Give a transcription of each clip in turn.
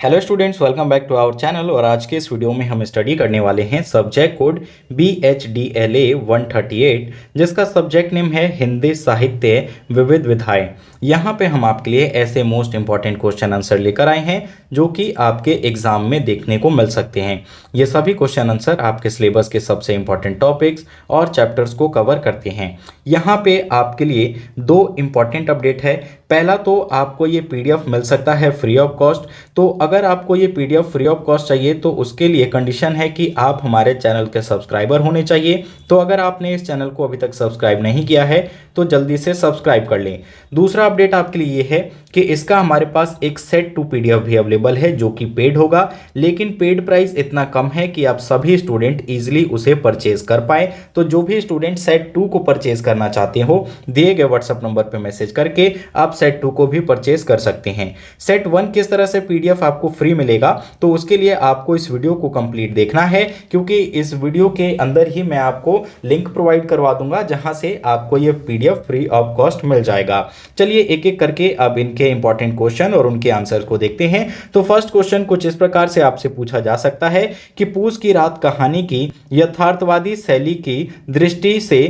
Hello students, welcome back to our channel. और आज के इस वीडियो में हम स्टडी करने वाले हैं सब्जेक्ट कोड BHDLA 138, जिसका सब्जेक्ट नेम है हिंदी साहित्य विविध विधाएं। यहाँ पे हम आपके लिए ऐसे मोस्ट इंपॉर्टेंट क्वेश्चन आंसर लेकर आए हैं जो कि आपके एग्जाम में देखने को मिल सकते हैं। ये सभी क्वेश्चन आंसर आपके सिलेबस के सबसे इंपॉर्टेंट टॉपिक्स और चैप्टर्स को कवर करते हैं। यहाँ पे आपके लिए दो इंपॉर्टेंट अपडेट है। पहला तो आपको ये PDF मिल सकता है फ्री ऑफ कॉस्ट। तो अगर आपको ये PDF फ्री ऑफ कॉस्ट चाहिए तो उसके लिए कंडीशन है कि आप हमारे चैनल के सब्सक्राइबर होने चाहिए। तो अगर आपने इस चैनल को अभी तक सब्सक्राइब नहीं किया है तो जल्दी से सब्सक्राइब कर लें। दूसरा अपडेट आपके लिए ये है कि इसका हमारे पास एक सेट 2 PDF भी अवेलेबल है जो कि पेड होगा, लेकिन पेड प्राइस इतना कम है कि आप सभी स्टूडेंट इजीली उसे परचेज कर पाए। तो जो भी स्टूडेंट सेट 2 को परचेज करना चाहते हो, दिए गए व्हाट्सएप नंबर पर मैसेज करके आप सेट 2 को भी परचेज कर सकते हैं। सेट 1 किस तरह से PDF आपको फ्री मिलेगा, तो उसके लिए आपको इस वीडियो को कंप्लीट देखना है, क्योंकि इस वीडियो के अंदर ही मैं आपको लिंक प्रोवाइड करवा दूंगा जहां से आपको ये PDF फ्री ऑफ कॉस्ट मिल जाएगा। चलिए एक एक करके अब इनके इंपॉर्टेंट क्वेश्चन और उनके आंसर को देखते हैं। तो फर्स्ट क्वेश्चन कुछ इस प्रकार से आपसे पूछा जा सकता है कि पूस की रात कहानी की यथार्थवादी शैली की दृष्टि से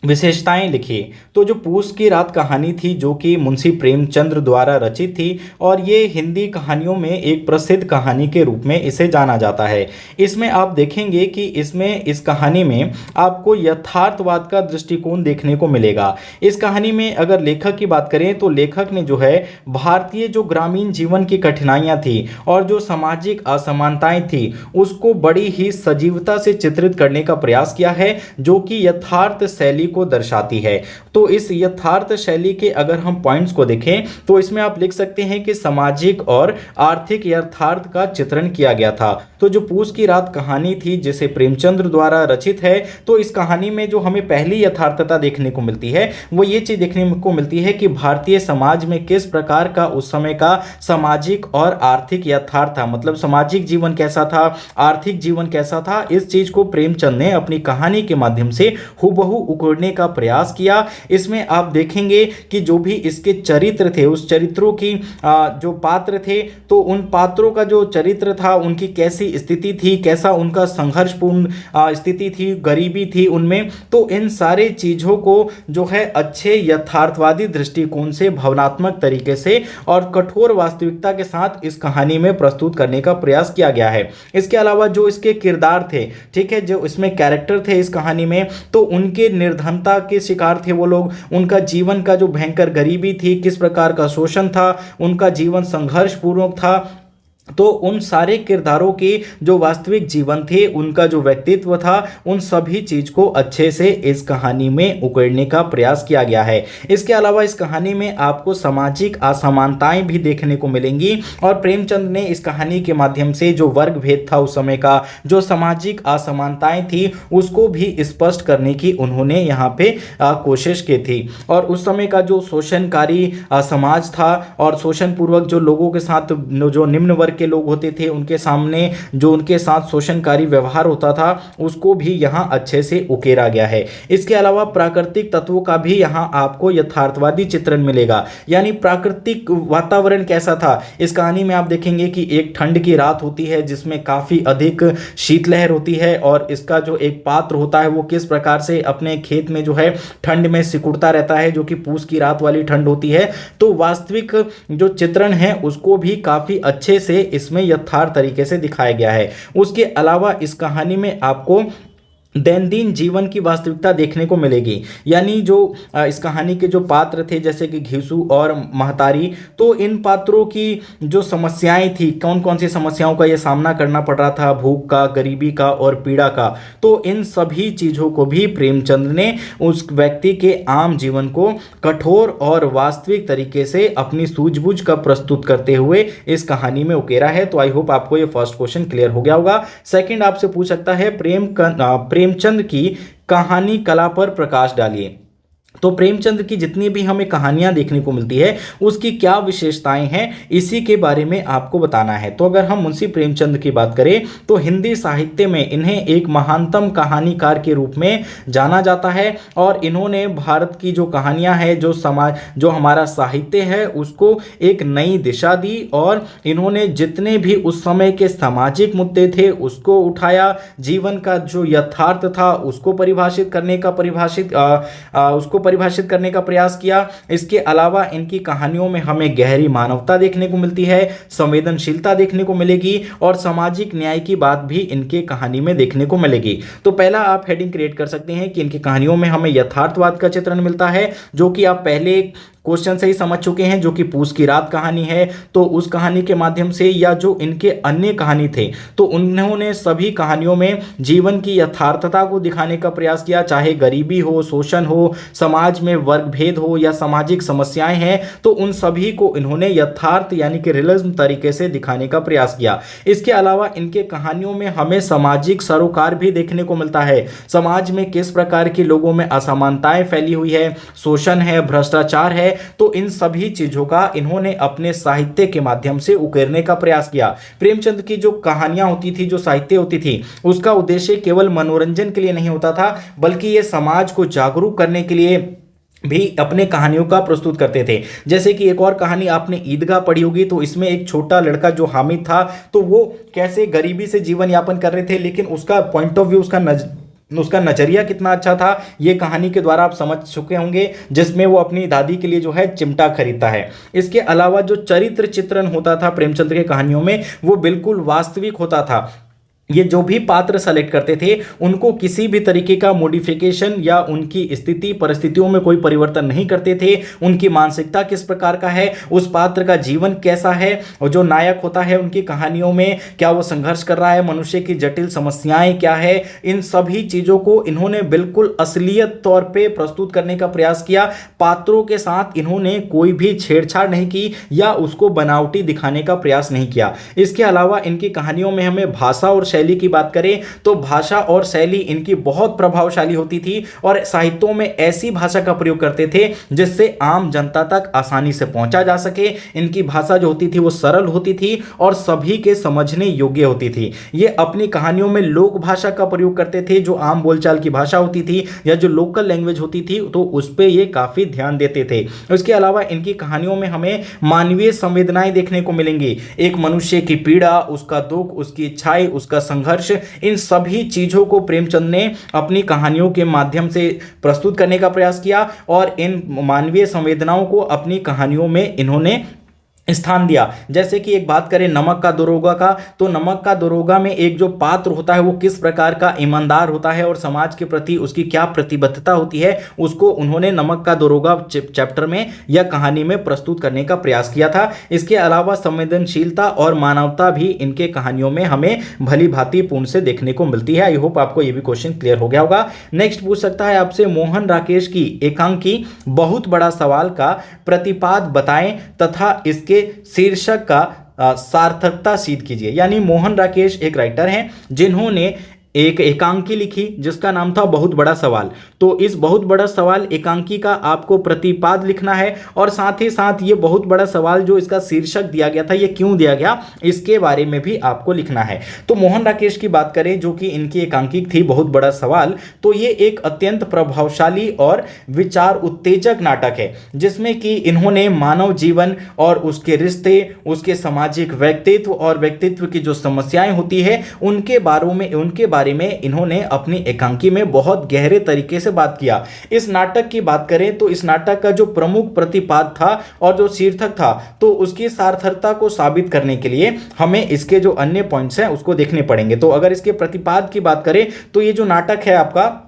विशेषताएं लिखिए। तो जो पूस की रात कहानी थी जो कि मुंशी प्रेमचंद्र द्वारा रचित थी और ये हिंदी कहानियों में एक प्रसिद्ध कहानी के रूप में इसे जाना जाता है। इसमें आप देखेंगे कि इस कहानी में आपको यथार्थवाद का दृष्टिकोण देखने को मिलेगा। इस कहानी में अगर लेखक की बात करें तो लेखक ने जो है भारतीय जो ग्रामीण जीवन की कठिनाइयाँ थी और जो सामाजिक असमानताएं थी उसको बड़ी ही सजीवता से चित्रित करने का प्रयास किया है, जो कि यथार्थ शैली को दर्शाती है। तो इस यथार्थ शैली के अगर हम पॉइंट्स को देखें तो इसमें आप लिख सकते हैं कि सामाजिक और आर्थिक यथार्थ का चित्रण किया गया था। तो जो पूस की रात कहानी थी जिसे प्रेमचंद्र द्वारा रचित है, तो इस कहानी में जो हमें पहली यथार्थता देखने को मिलती है वो ये चीज देखने को मिलती है कि भारतीय समाज में किस प्रकार का उस समय का सामाजिक और आर्थिक यथार्थ था, मतलब सामाजिक जीवन कैसा था, आर्थिक जीवन कैसा था। इस चीज को प्रेमचंद ने अपनी कहानी के माध्यम से हूबहू उकेरने का प्रयास किया। इसमें आप देखेंगे कि जो भी इसके चरित्र थे, उस चरित्रों की जो पात्र थे, तो उन पात्रों का जो चरित्र था, उनकी कैसी स्थिति थी, कैसा उनका संघर्षपूर्ण स्थिति थी, गरीबी थी उनमें। तो इन सारे चीजों को जो है अच्छे यथार्थवादी दृष्टिकोण से, भावनात्मक तरीके से और कठोर वास्तविकता के साथ इस कहानी में प्रस्तुत करने का प्रयास किया गया है। इसके अलावा जो इसके किरदार थे, ठीक है, जो इसमें कैरेक्टर थे इस कहानी में, तो उनके निर्धनता के शिकार थे वो लोग। उनका जीवन का जो भयंकर गरीबी थी, किस प्रकार का शोषण था, उनका जीवन संघर्षपूर्ण था। तो उन सारे किरदारों के जो वास्तविक जीवन थे, उनका जो व्यक्तित्व था, उन सभी चीज को अच्छे से इस कहानी में उकेरने का प्रयास किया गया है। इसके अलावा इस कहानी में आपको सामाजिक असमानताएं भी देखने को मिलेंगी और प्रेमचंद ने इस कहानी के माध्यम से जो वर्ग भेद था उस समय का, जो सामाजिक असमानताएं थी, उसको भी स्पष्ट करने की उन्होंने यहाँ पे कोशिश की थी। और उस समय का जो शोषणकारी समाज था और शोषण पूर्वक जो लोगों के साथ जो निम्न वर्ग के लोग होते थे, उनके सामने जो उनके साथ शोषणकारी व्यवहार होता था, उसको भी यहां अच्छे से उकेरा गया है। इसके अलावा प्राकृतिक तत्वों का भी यहां आपको यथार्थवादी चित्रण मिलेगा, यानी प्राकृतिक वातावरण कैसा था। इस कहानी में आप देखेंगे कि एक ठंड की रात होती है जिसमें काफी अधिक शीतलहर होती है और इसका जो एक पात्र होता है वो किस प्रकार से अपने खेत में जो है ठंड में सिकुड़ता रहता है, जो कि पूस की रात वाली ठंड होती है। तो वास्तविक जो चित्रण है उसको भी काफी अच्छे से इसमें यथार्थ तरीके से दिखाया गया है। उसके अलावा इस कहानी में आपको दैनंदिन जीवन की वास्तविकता देखने को मिलेगी, यानी जो इस कहानी के जो पात्र थे जैसे कि घिसू और महतारी, तो इन पात्रों की जो समस्याएं थी, कौन कौन सी समस्याओं का ये सामना करना पड़ रहा था, भूख का, गरीबी का और पीड़ा का, तो इन सभी चीज़ों को भी प्रेमचंद ने उस व्यक्ति के आम जीवन को कठोर और वास्तविक तरीके से अपनी सूझबूझ का प्रस्तुत करते हुए इस कहानी में उकेरा है। तो आई होप आपको ये फर्स्ट क्वेश्चन क्लियर हो गया होगा। सेकेंड आपसे पूछ सकता है प्रेमचंद की कहानी कला पर प्रकाश डालिए। तो प्रेमचंद की जितनी भी हमें कहानियां देखने को मिलती है उसकी क्या विशेषताएं हैं, इसी के बारे में आपको बताना है। तो अगर हम मुंशी प्रेमचंद की बात करें तो हिंदी साहित्य में इन्हें एक महानतम कहानीकार के रूप में जाना जाता है और इन्होंने भारत की जो कहानियां हैं, जो समाज, जो हमारा साहित्य है, उसको एक नई दिशा दी और इन्होंने जितने भी उस समय के सामाजिक मुद्दे थे उसको उठाया, जीवन का जो यथार्थ था उसको परिभाषित करने का प्रयास किया। इसके अलावा इनकी कहानियों में हमें गहरी मानवता देखने को मिलती है, संवेदनशीलता देखने को मिलेगी और सामाजिक न्याय की बात भी इनके कहानी में देखने को मिलेगी। तो पहला आप हेडिंग क्रिएट कर सकते हैं कि इनकी कहानियों में हमें यथार्थवाद का चित्रण मिलता है, जो कि आप पहले क्वेश्चन से ही समझ चुके हैं, जो कि पूस की रात कहानी है। तो उस कहानी के माध्यम से या जो इनके अन्य कहानी थे तो उन्होंने सभी कहानियों में जीवन की यथार्थता को दिखाने का प्रयास किया, चाहे गरीबी हो, शोषण हो, समाज में वर्ग भेद हो या सामाजिक समस्याएं हैं, तो उन सभी को इन्होंने यथार्थ यानी कि रियलिज्म तरीके से दिखाने का प्रयास किया। इसके अलावा इनके कहानियों में हमें सामाजिक सरोकार भी देखने को मिलता है, समाज में किस प्रकार के लोगों में असमानताएं फैली हुई है, शोषण है, भ्रष्टाचार है, तो इन सभी चीजों का इन्होंने अपने साहित्य के माध्यम से उकेरने का प्रयास किया। प्रेमचंद की जो कहानियां होती थी, जो साहित्य होती थी, उसका उद्देश्य केवल मनोरंजन के लिए नहीं होता था, बल्कि यह समाज को जागरूक करने के लिए भी अपने कहानियों का प्रस्तुत करते थे। जैसे कि एक और कहानी आपने ईदगाह पढ़ी होगी, तो इसमें एक छोटा लड़का जो हामिद था, तो वो कैसे गरीबी से जीवन यापन कर रहे थे, लेकिन उसका पॉइंट ऑफ व्यू, उसका नजरिया कितना अच्छा था, ये कहानी के द्वारा आप समझ चुके होंगे, जिसमें वो अपनी दादी के लिए जो है चिमटा खरीदता है। इसके अलावा जो चरित्र चित्रण होता था प्रेमचंद के कहानियों में, वो बिल्कुल वास्तविक होता था। ये जो भी पात्र सेलेक्ट करते थे उनको किसी भी तरीके का मॉडिफिकेशन या उनकी स्थिति परिस्थितियों में कोई परिवर्तन नहीं करते थे। उनकी मानसिकता किस प्रकार का है, उस पात्र का जीवन कैसा है, और जो नायक होता है उनकी कहानियों में क्या वो संघर्ष कर रहा है, मनुष्य की जटिल समस्याएं क्या है, इन सभी चीज़ों को इन्होंने बिल्कुल असलियत तौर पे प्रस्तुत करने का प्रयास किया। पात्रों के साथ इन्होंने कोई भी छेड़छाड़ नहीं की या उसको बनावटी दिखाने का प्रयास नहीं किया। इसके अलावा इनकी कहानियों में हमें भाषा और शैली की बात करें तो भाषा और शैली इनकी बहुत प्रभावशाली होती थी और साहित्यों में ऐसी भाषा का प्रयोग करते थे जिससे आम जनता तक आसानी से पहुंचा जा सके। इनकी भाषा जो होती थी वो सरल होती थी और सभी के समझने योग्य होती थी। ये अपनी कहानियों में लोक भाषा का प्रयोग करते थे, जो आम बोलचाल की भाषा होती थी या जो लोकल लैंग्वेज होती थी, तो उस पर ये काफी ध्यान देते थे। इसके अलावा इनकी कहानियों में हमें मानवीय संवेदनाएं देखने को मिलेंगी। एक मनुष्य की पीड़ा, उसका दुख, उसकी इच्छाएं, उसका संघर्ष, इन सभी चीजों को प्रेमचंद ने अपनी कहानियों के माध्यम से प्रस्तुत करने का प्रयास किया और इन मानवीय संवेदनाओं को अपनी कहानियों में इन्होंने स्थान दिया। जैसे कि एक बात करें नमक का दरोगा का, तो नमक का दरोगा में एक जो पात्र होता है वो किस प्रकार का ईमानदार होता है और समाज के प्रति उसकी क्या प्रतिबद्धता होती है, उसको उन्होंने नमक का दरोगा चैप्टर में या कहानी में प्रस्तुत करने का प्रयास किया था। इसके अलावा संवेदनशीलता और मानवता भी इनके कहानियों में हमें भली भांति पूर्ण से देखने को मिलती है। आई होप आपको ये भी क्वेश्चन क्लियर हो गया होगा। नेक्स्ट पूछ सकता है आपसे, मोहन राकेश की एकांकी बहुत बड़ा सवाल का प्रतिपाद बताएं तथा इसके शीर्षक का सार्थकता सिद्ध कीजिए। यानी मोहन राकेश एक राइटर हैं जिन्होंने एक एकांकी लिखी जिसका नाम था बहुत बड़ा सवाल। तो इस बहुत बड़ा सवाल एकांकी का आपको प्रतिपाद लिखना है और साथ ही साथ ये बहुत बड़ा सवाल जो इसका शीर्षक दिया गया था ये क्यों दिया गया इसके बारे में भी आपको लिखना है। तो मोहन राकेश की बात करें जो कि इनकी एकांकी थी बहुत बड़ा सवाल, तो ये एक अत्यंत प्रभावशाली और विचार उत्तेजक नाटक है जिसमें कि इन्होंने मानव जीवन और उसके रिश्ते, उसके सामाजिक व्यक्तित्व और व्यक्तित्व की जो समस्याएं होती है उनके बारे में इन्होंने अपनी एकांकी में बहुत गहरे तरीके से बात किया। इस नाटक की बात करें तो इस नाटक का जो प्रमुख प्रतिपाद था और जो शीर्षक था तो उसकी सार्थकता को साबित करने के लिए हमें इसके जो अन्य पॉइंट्स हैं उसको देखने पड़ेंगे। तो अगर इसके प्रतिपाद की बात करें तो ये जो नाटक है आपका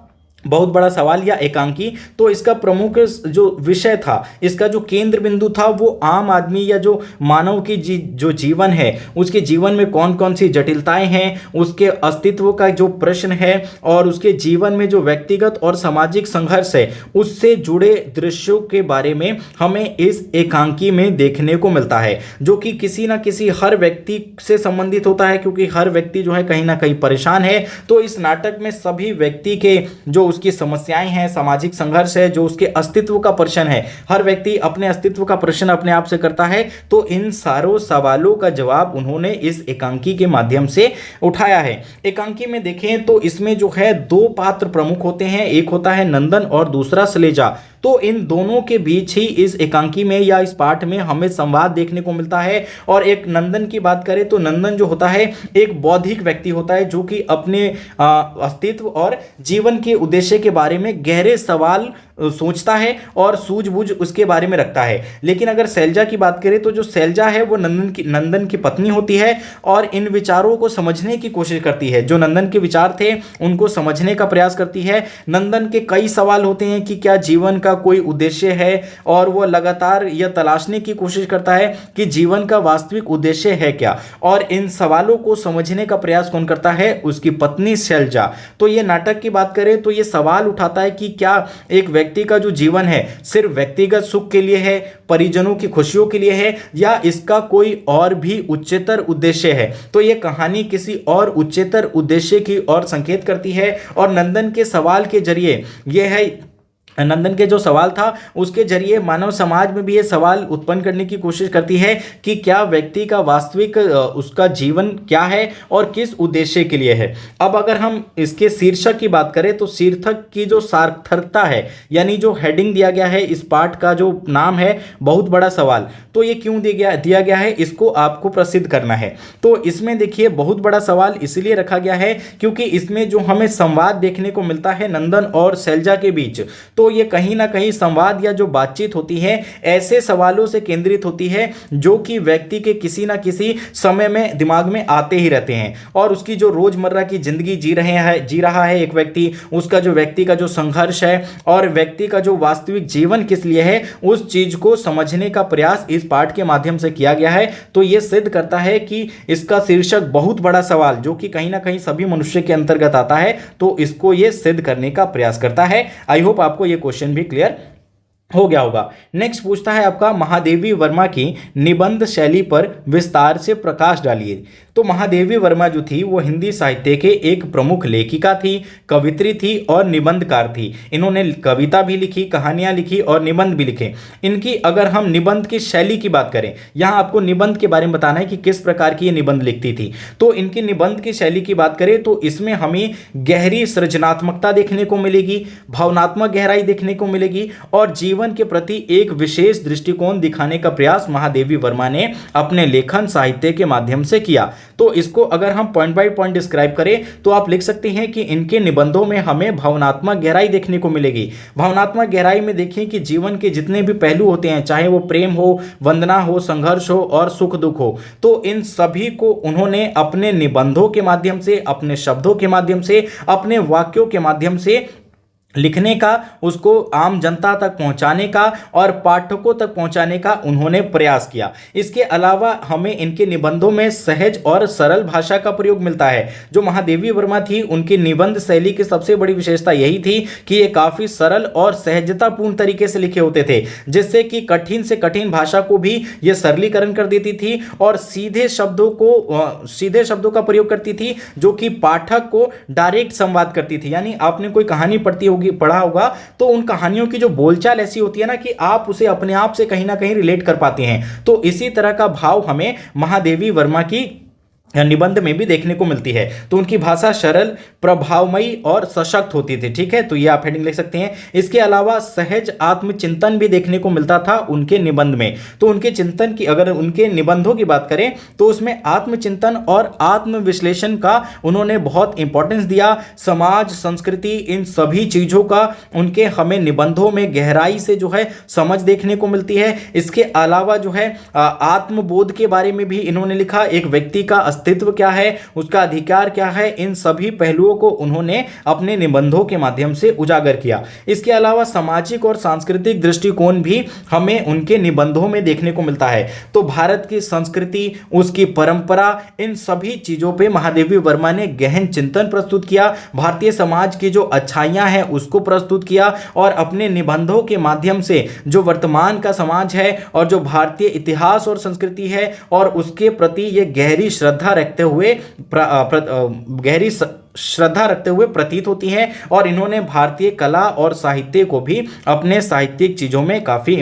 बहुत बड़ा सवाल या एकांकी, तो इसका प्रमुख जो विषय था, इसका जो केंद्र बिंदु था वो आम आदमी या जो मानव की जो जीवन है उसके जीवन में कौन कौन सी जटिलताएं हैं, उसके अस्तित्व का जो प्रश्न है और उसके जीवन में जो व्यक्तिगत और सामाजिक संघर्ष है उससे जुड़े दृश्यों के बारे में हमें इस एकांकी में देखने को मिलता है, जो कि किसी ना किसी हर व्यक्ति से संबंधित होता है क्योंकि हर व्यक्ति जो है कहीं ना कहीं परेशान है। तो इस नाटक में सभी व्यक्ति के जो उसकी समस्याएं हैं, सामाजिक संघर्ष है, जो उसके अस्तित्व का प्रश्न है, हर व्यक्ति अपने अस्तित्व का प्रश्न अपने आप से करता है, तो इन सारों सवालों का जवाब उन्होंने इस एकांकी के माध्यम से उठाया है। एकांकी में देखें तो इसमें जो है दो पात्र प्रमुख होते हैं, एक होता है नंदन और दूसरा सलेजा। तो इन दोनों के बीच ही इस एकांकी में या इस पाठ में हमें संवाद देखने को मिलता है। और एक नंदन की बात करें तो नंदन जो होता है एक बौद्धिक व्यक्ति होता है, जो कि अपने अस्तित्व और जीवन के उद्देश्य के बारे में गहरे सवाल सोचता है और सूझबूझ उसके बारे में रखता है। लेकिन अगर शैलजा की बात करें तो जो शैलजा है वो नंदन की पत्नी होती है और इन विचारों को समझने की कोशिश करती है, जो नंदन के विचार थे उनको समझने का प्रयास करती है। नंदन के कई सवाल होते हैं कि क्या जीवन का कोई उद्देश्य है, और वो लगातार यह तलाशने की कोशिश करता है कि जीवन का वास्तविक उद्देश्य है क्या। और इन सवालों को समझने का प्रयास कौन करता है? उसकी पत्नी शैलजा। तो ये नाटक की बात करें तो ये सवाल उठाता है कि क्या एक व्यक्ति का जो जीवन है सिर्फ व्यक्तिगत सुख के लिए है, परिजनों की खुशियों के लिए है, या इसका कोई और भी उच्चतर उद्देश्य है। तो ये कहानी किसी और उच्चतर उद्देश्य की ओर संकेत करती है। और नंदन के सवाल के जरिए यह है, नंदन के जो सवाल था उसके जरिए मानव समाज में भी ये सवाल उत्पन्न करने की कोशिश करती है कि क्या व्यक्ति का वास्तविक उसका जीवन क्या है और किस उद्देश्य के लिए है। अब अगर हम इसके शीर्षक की बात करें तो शीर्षक की जो सार्थकता है, यानी जो हेडिंग दिया गया है, इस पाठ का जो नाम है बहुत बड़ा सवाल, तो ये क्यों दिया गया है, इसको आपको प्रसिद्ध करना है। तो इसमें देखिए बहुत बड़ा सवाल इसलिए रखा गया है क्योंकि इसमें जो हमें संवाद देखने को मिलता है नंदन और शैलजा के बीच, तो ये कहीं ना कहीं संवाद या जो बातचीत होती है ऐसे सवालों से केंद्रित होती है जो कि व्यक्ति के किसी ना किसी समय में दिमाग में आते ही रहते हैं। और उसकी जो रोजमर्रा की जिंदगी जी रहा है एक व्यक्ति, उसका जो व्यक्ति का जो संघर्ष है और व्यक्ति का जो वास्तविक जीवन किस लिए है, उस चीज को समझने का प्रयास इस पाठ के माध्यम से किया गया है। तो यह सिद्ध करता है कि इसका शीर्षक बहुत बड़ा सवाल, जो कि कहीं ना कहीं सभी मनुष्य के अंतर्गत आता है, तो इसको यह सिद्ध करने का प्रयास करता है। आई होप आपको यह क्वेश्चन भी क्लियर हो गया होगा। नेक्स्ट पूछता है आपका, महादेवी वर्मा की निबंध शैली पर विस्तार से प्रकाश डालिए। तो महादेवी वर्मा जो थी वो हिंदी साहित्य के एक प्रमुख लेखिका थी, कवित्री थी और निबंधकार थी। इन्होंने कविता भी लिखी, कहानियां लिखी और निबंध भी लिखे। इनकी अगर हम निबंध की शैली की बात करें, यहाँ आपको निबंध के बारे में बताना है कि किस प्रकार की ये निबंध लिखती थी। तो इनकी निबंध की शैली की बात करें तो इसमें हमें गहरी सृजनात्मकता देखने को मिलेगी, भावनात्मक गहराई देखने को मिलेगी और जीवन के प्रति एक विशेष दृष्टिकोण दिखाने का प्रयास महादेवी वर्मा ने अपने लेखन साहित्य के माध्यम से किया। तो इसको अगर हम पॉइंट बाय पॉइंट डिस्क्राइब करें तो आप लिख सकते हैं कि इनके निबंधों में हमें भावनात्मक गहराई देखने को मिलेगी। भावनात्मक गहराई में देखिए कि जीवन के जितने भी पहलू होते हैं, चाहे वो प्रेम हो, वंदना हो, संघर्ष हो और सुख दुख हो, तो इन सभी को उन्होंने अपने निबंधों के माध्यम से, अपने शब्दों के माध्यम से, अपने वाक्यों के माध्यम से लिखने का, उसको आम जनता तक पहुंचाने का और पाठकों तक पहुंचाने का उन्होंने प्रयास किया। इसके अलावा हमें इनके निबंधों में सहज और सरल भाषा का प्रयोग मिलता है। जो महादेवी वर्मा थी उनकी निबंध शैली की सबसे बड़ी विशेषता यही थी कि ये काफी सरल और सहजतापूर्ण तरीके से लिखे होते थे, जिससे कि कठिन से कठिन भाषा को भी ये सरलीकरण कर देती थी और सीधे शब्दों का प्रयोग करती थी, जो कि पाठक को डायरेक्ट संवाद करती थी। यानी आपने कोई कहानी पढ़ा होगा तो उन कहानियों की जो बोलचाल ऐसी होती है ना कि आप उसे अपने आप से कहीं ना कहीं रिलेट कर पाते हैं। तो इसी तरह का भाव हमें महादेवी वर्मा की निबंध में भी देखने को मिलती है। तो उनकी भाषा सरल, प्रभावमयी और सशक्त होती थी। ठीक है, तो ये आप हेडिंग लिख सकते हैं। इसके अलावा सहज आत्मचिंतन भी देखने को मिलता था उनके निबंध में। तो उनके चिंतन की, अगर उनके निबंधों की बात करें तो उसमें आत्मचिंतन और आत्मविश्लेषण का उन्होंने बहुत इंपॉर्टेंस दिया। समाज, संस्कृति, इन सभी चीजों का उनके हमें निबंधों में गहराई से जो है समझ देखने को मिलती है। इसके अलावा जो है आत्मबोध के बारे में भी इन्होंने लिखा, एक व्यक्ति का अस्तित्व क्या है, उसका अधिकार क्या है, इन सभी पहलुओं को उन्होंने अपने निबंधों के माध्यम से उजागर किया। इसके अलावा सामाजिक और सांस्कृतिक दृष्टिकोण भी हमें उनके निबंधों में देखने को मिलता है। तो भारत की संस्कृति, उसकी परंपरा, इन सभी चीजों पे महादेवी वर्मा ने गहन चिंतन प्रस्तुत किया। भारतीय समाज की जो अच्छाइयां हैं उसको प्रस्तुत किया और अपने निबंधों के माध्यम से जो वर्तमान का समाज है और जो भारतीय इतिहास और संस्कृति है और उसके प्रति ये गहरी श्रद्धा श्रद्धा रखते हुए गहरी श्रद्धा रखते हुए प्रतीत होती है और इन्होंने भारतीय कला और साहित्य को भी अपने साहित्यिक चीज़ों में काफ़ी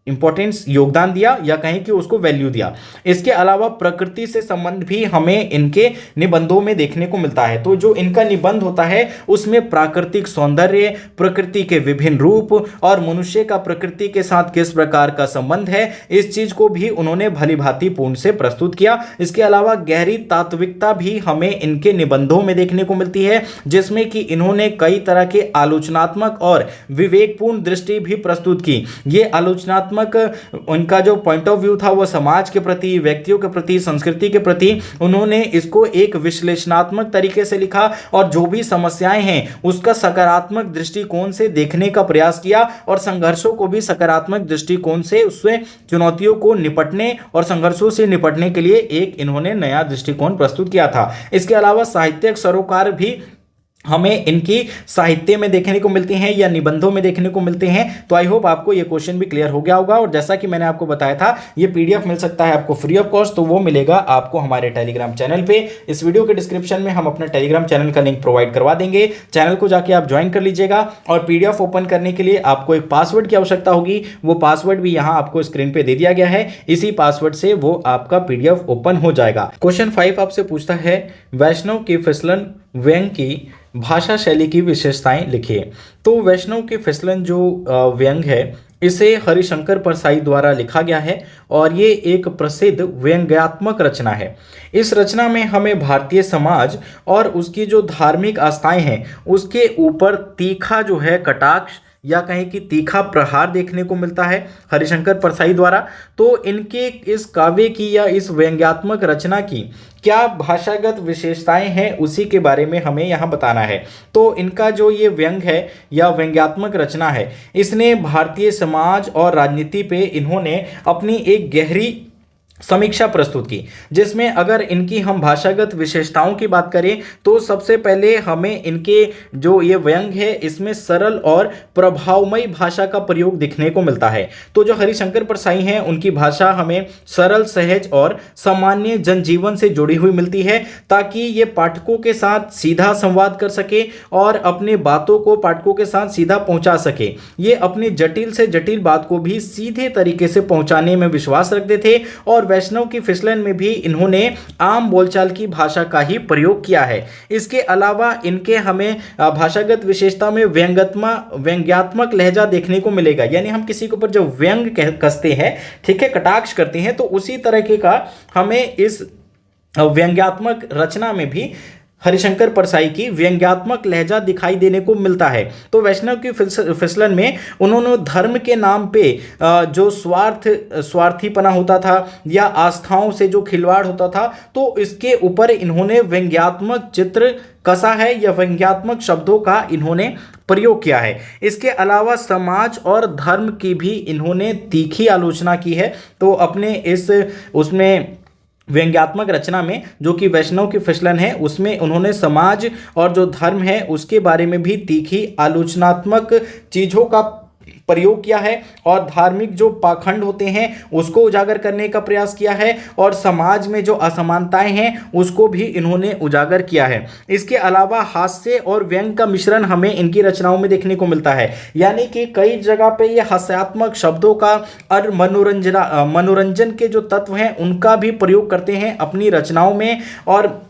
इंपॉर्टेंस योगदान दिया या कहें कि उसको वैल्यू दिया। इसके अलावा प्रकृति से संबंध भी हमें इनके निबंधों में देखने को मिलता है। तो जो इनका निबंध होता है उसमें प्राकृतिक सौंदर्य, प्रकृति के विभिन्न रूप और मनुष्य का प्रकृति के साथ किस प्रकार का संबंध है, इस चीज को भी उन्होंने भली भांति पूर्ण से प्रस्तुत किया। इसके अलावा गहरी तात्विकता भी हमें इनके निबंधों में देखने को मिलती है, जिसमें कि इन्होंने कई तरह के आलोचनात्मक और विवेकपूर्ण दृष्टि भी प्रस्तुत की। ये आलोचनात्मक उनका जो पॉइंट ऑफ व्यू था वो समाज के प्रति, व्यक्तियों के प्रति, संस्कृति के प्रति, उन्होंने इसको एक विश्लेषणात्मक तरीके से लिखा और जो भी समस्याएं हैं उसका सकारात्मक दृष्टिकोण से देखने का प्रयास किया और संघर्षों को भी सकारात्मक दृष्टिकोण से, उससे चुनौतियों को निपटने और संघर्षों से निपटने के लिए एक इन्होंने नया दृष्टिकोण प्रस्तुत किया था। इसके अलावा साहित्यिक सरोकार भी हमें इनकी साहित्य में देखने को मिलती हैं या निबंधों में देखने को मिलते हैं। तो आई होप आपको ये क्वेश्चन भी क्लियर हो गया होगा। और जैसा कि मैंने आपको बताया था, ये पीडीएफ मिल सकता है आपको फ्री ऑफ कॉस्ट, तो वो मिलेगा आपको हमारे टेलीग्राम चैनल पे। इस वीडियो के डिस्क्रिप्शन में हम अपना टेलीग्राम चैनल का लिंक प्रोवाइड करवा देंगे। चैनल को जाके आप ज्वाइन कर लीजिएगा और पीडीएफ ओपन करने के लिए आपको एक पासवर्ड की आवश्यकता होगी। वो पासवर्ड भी यहाँ आपको स्क्रीन पे दे दिया गया है। इसी पासवर्ड से वो आपका पीडीएफ ओपन हो जाएगा। क्वेश्चन 5 आपसे पूछता है, वैष्णव की फिसलन व्यंग की भाषा शैली की विशेषताएं लिखिए। तो वैष्णव के फिसलन जो व्यंग है, इसे हरिशंकर परसाई द्वारा लिखा गया है और ये एक प्रसिद्ध व्यंग्यात्मक रचना है। इस रचना में हमें भारतीय समाज और उसकी जो धार्मिक आस्थाएं हैं उसके ऊपर तीखा जो है कटाक्ष या कहें कि तीखा प्रहार देखने को मिलता है हरिशंकर परसाई द्वारा। तो इनके इस काव्य की या इस व्यंग्यात्मक रचना की क्या भाषागत विशेषताएं हैं उसी के बारे में हमें यहाँ बताना है। तो इनका जो ये व्यंग है या व्यंग्यात्मक रचना है, इसने भारतीय समाज और राजनीति पे इन्होंने अपनी एक गहरी समीक्षा प्रस्तुत की, जिसमें अगर इनकी हम भाषागत विशेषताओं की बात करें तो सबसे पहले हमें इनके जो ये व्यंग है इसमें सरल और प्रभावमयी भाषा का प्रयोग दिखने को मिलता है। तो जो हरिशंकर परसाई हैं उनकी भाषा हमें सरल, सहज और सामान्य जनजीवन से जुड़ी हुई मिलती है, ताकि ये पाठकों के साथ सीधा संवाद कर सके और अपने बातों को पाठकों के साथ सीधा पहुंचा सके। ये अपनी जटिल से जटिल बात को भी सीधे तरीके से पहुंचाने में विश्वास रखते थे और वैष्णव की फिसलन में भी इन्होंने आम बोलचाल की भाषा का ही प्रयोग किया है। इसके अलावा इनके हमें भाषागत विशेषता में व्यंग्यात्मक लहजा देखने को मिलेगा, यानी हम किसी के ऊपर जब व्यंग कसते हैं, ठीक है, कटाक्ष करते हैं, तो उसी तरीके का हमें इस व्यंग्यात्मक रचना में भी हरिशंकर परसाई की व्यंग्यात्मक लहजा दिखाई देने को मिलता है। तो वैष्णव की फिसलन में उन्होंने धर्म के नाम पे जो स्वार्थीपना होता था या आस्थाओं से जो खिलवाड़ होता था, तो इसके ऊपर इन्होंने व्यंग्यात्मक चित्र कसा है या व्यंग्यात्मक शब्दों का इन्होंने प्रयोग किया है। इसके अलावा समाज और धर्म की भी इन्होंने तीखी आलोचना की है। तो अपने उसमें व्यंग्यात्मक रचना में जो कि वैष्णव की फिसलन है उसमें उन्होंने समाज और जो धर्म है उसके बारे में भी तीखी आलोचनात्मक चीज़ों का प्रयोग किया है और धार्मिक जो पाखंड होते हैं उसको उजागर करने का प्रयास किया है और समाज में जो असमानताएं हैं उसको भी इन्होंने उजागर किया है। इसके अलावा हास्य और व्यंग का मिश्रण हमें इनकी रचनाओं में देखने को मिलता है, यानी कि कई जगह पे ये हास्यात्मक शब्दों का और मनोरंजन के जो तत्व हैं उनका भी प्रयोग करते हैं अपनी रचनाओं में। और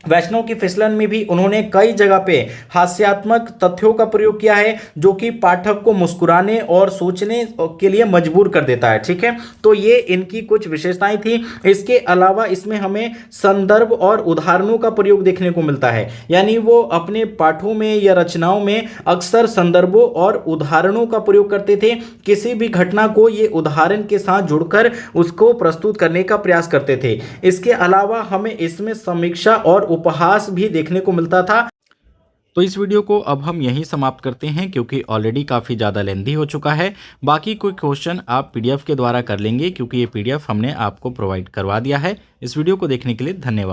वैष्णव की फिसलन में भी उन्होंने कई जगह पे हास्यात्मक तथ्यों का प्रयोग किया है जो कि पाठक को मुस्कुराने और सोचने के लिए मजबूर कर देता है। ठीक है, तो ये इनकी कुछ विशेषताएं थी। इसके अलावा इसमें हमें संदर्भ और उदाहरणों का प्रयोग देखने को मिलता है, यानी वो अपने पाठों में या रचनाओं में अक्सर संदर्भों और उदाहरणों का प्रयोग करते थे। किसी भी घटना को ये उदाहरण के साथ जुड़कर उसको प्रस्तुत करने का प्रयास करते थे। इसके अलावा हमें इसमें समीक्षा और उपहास भी देखने को मिलता था। तो इस वीडियो को अब हम यहीं समाप्त करते हैं क्योंकि ऑलरेडी काफ़ी ज़्यादा लेंथी हो चुका है। बाकी कोई क्वेश्चन आप पीडीएफ के द्वारा कर लेंगे क्योंकि ये पीडीएफ हमने आपको प्रोवाइड करवा दिया है। इस वीडियो को देखने के लिए धन्यवाद।